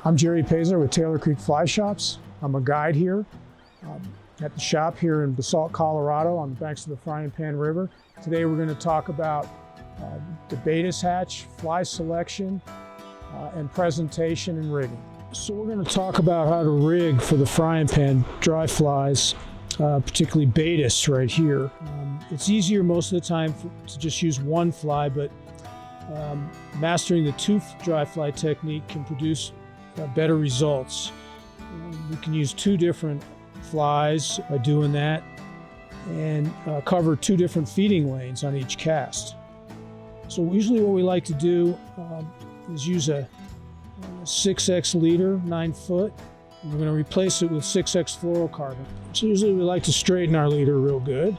I'm Jerry Pazar with Taylor Creek Fly Shops. I'm a guide here at the shop here in Basalt, Colorado on the banks of the Frying Pan River. Today we're going to talk about the Baetis Hatch, fly selection, and presentation and rigging. So we're going to talk about how to rig for the frying pan dry flies, particularly Baetis right here. It's easier most of the time to just use one fly, but mastering the two dry fly technique can produce better results. We can use two different flies by doing that and cover two different feeding lanes on each cast. So usually what we like to do is use a 6X leader, 9 foot. And we're going to replace it with 6X fluorocarbon. So usually we like to straighten our leader real good.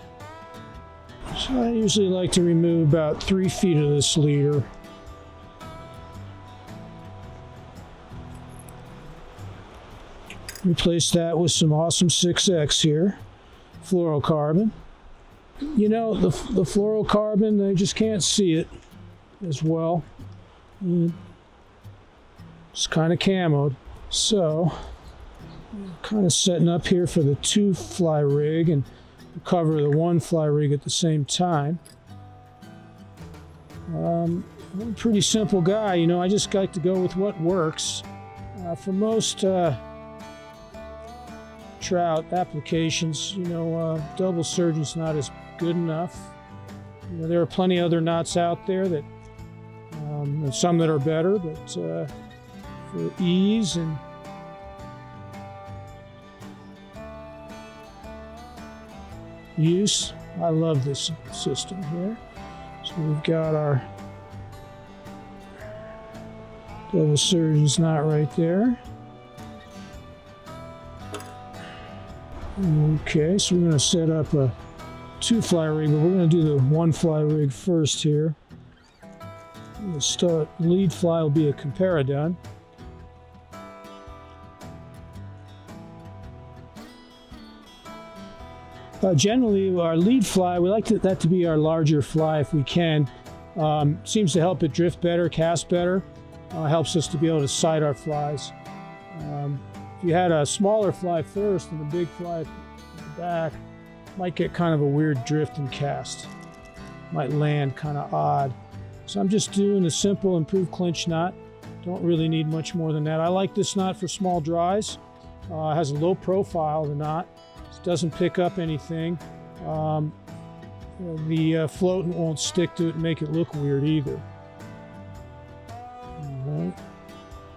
So I usually like to remove about 3 feet of this leader. Replace that with some awesome 6X here, fluorocarbon. You know, the fluorocarbon, they just can't see it as well. It's kind of camoed. So, kind of setting up here for the 2 fly rig and cover the 1 fly rig at the same time. I'm a pretty simple guy, you know, I just like to go with what works. For most trout applications, you know, double surgeon's not as good enough. You know, there are plenty other knots out there that, and some that are better, but for ease and use, I love this system here. So we've got our double surgeon's knot right there. Okay, so we're going to set up a 2 fly rig, but we're going to do the 1 fly rig first here. The lead fly will be a comparadun. Generally, our lead fly, we like that to be our larger fly if we can. Seems to help it drift better, cast better. Helps us to be able to sight our flies. If you had a smaller fly first and a big fly at the back, might get kind of a weird drift and cast. Might land kind of odd. So I'm just doing a simple improved clinch knot. Don't really need much more than that. I like this knot for small dries. It has a low profile, the knot. It doesn't pick up anything. The floatant won't stick to it and make it look weird either. All right.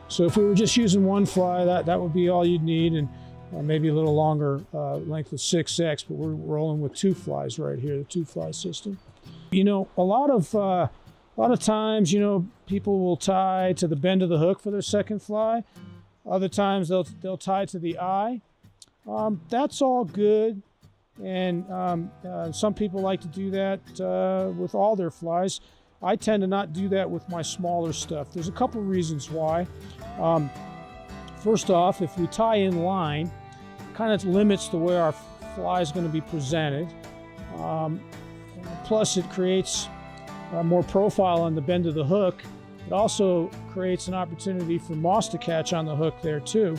So if we were just using 1 fly, that would be all you'd need, and maybe a little longer length of 6X, but we're rolling with 2 flies right here, the 2 fly system. You know, a lot of times, you know, people will tie to the bend of the hook for their second fly. Other times they'll tie to the eye. That's all good, and some people like to do that with all their flies. I tend to not do that with my smaller stuff. There's a couple reasons why. First off, if we tie in line, it kind of limits the way our fly is going to be presented. Plus, it creates more profile on the bend of the hook. It also creates an opportunity for moss to catch on the hook there too,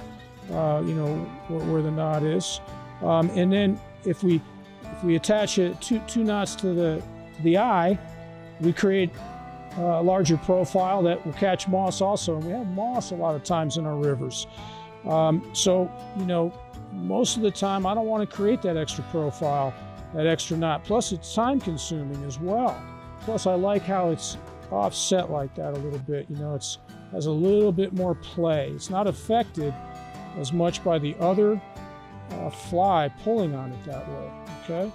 you know, where the knot is. And then if we attach two knots to the eye, we create a larger profile that will catch moss also, and we have moss a lot of times in our rivers. So, you know, most of the time I don't want to create that extra profile, that extra knot. Plus it's time consuming as well. Plus I like how it's offset like that a little bit. You know, it has a little bit more play. It's not affected as much by the other fly pulling on it that way, okay?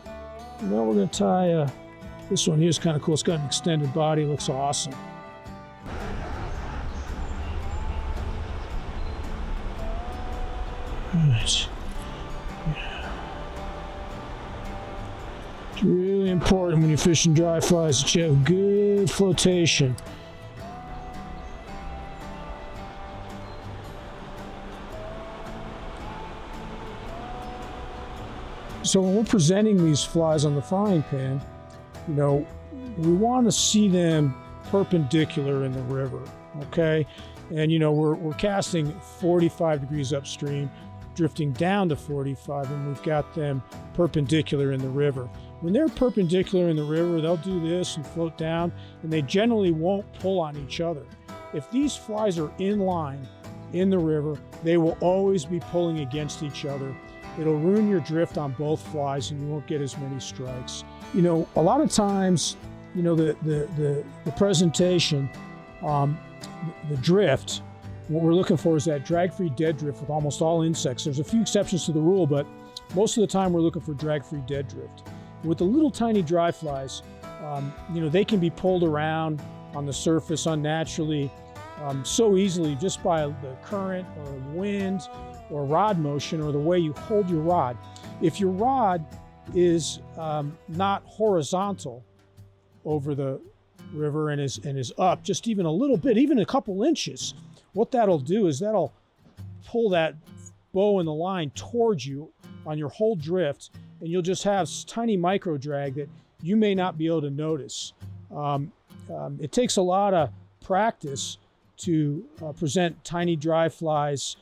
Now we're going to tie this one here is kind of cool. It's got an extended body, looks awesome. Right. It's really important when you're fishing dry flies that you have good flotation. So when we're presenting these flies on the frying pan, you know, we want to see them perpendicular in the river, okay? And we're casting 45 degrees upstream, drifting down to 45, and we've got them perpendicular in the river. When they're perpendicular in the river, they'll do this and float down, and they generally won't pull on each other. If these flies are in line in the river, they will always be pulling against each other. It'll ruin your drift on both flies, and you won't get as many strikes. A lot of times, the presentation, the drift, what we're looking for is that drag-free dead drift with almost all insects. There's a few exceptions to the rule, but most of the time we're looking for drag-free dead drift. With the little tiny dry flies, they can be pulled around on the surface unnaturally so easily just by the current or wind or rod motion or the way you hold your rod. If your rod is not horizontal over the river and is up just even a little bit, even a couple inches, what that'll do is that'll pull that bow in the line towards you on your whole drift, and you'll just have tiny micro drag that you may not be able to notice. It takes a lot of practice to present tiny dry flies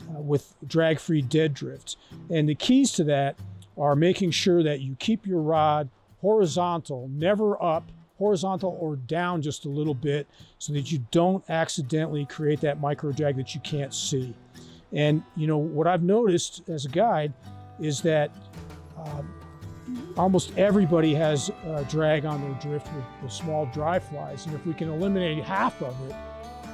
with drag-free dead drift. And the keys to that are making sure that you keep your rod horizontal, never up, horizontal or down just a little bit, so that you don't accidentally create that micro drag that you can't see. And what I've noticed as a guide is that almost everybody has drag on their drift with small dry flies, and if we can eliminate half of it,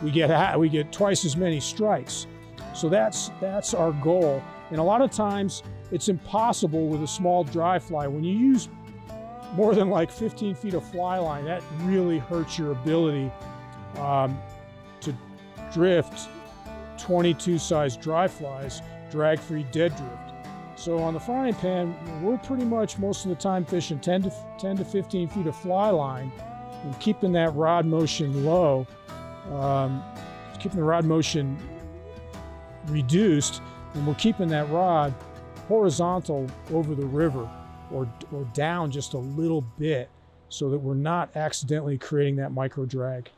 we get twice as many strikes. So that's our goal. And a lot of times it's impossible with a small dry fly. When you use more than like 15 feet of fly line, that really hurts your ability to drift 22 size dry flies, drag-free dead drift. So on the frying pan, we're pretty much most of the time fishing 10 to 15 feet of fly line and keeping that rod motion low, keeping the rod motion reduced, and we're keeping that rod horizontal over the river or down just a little bit so that we're not accidentally creating that micro drag.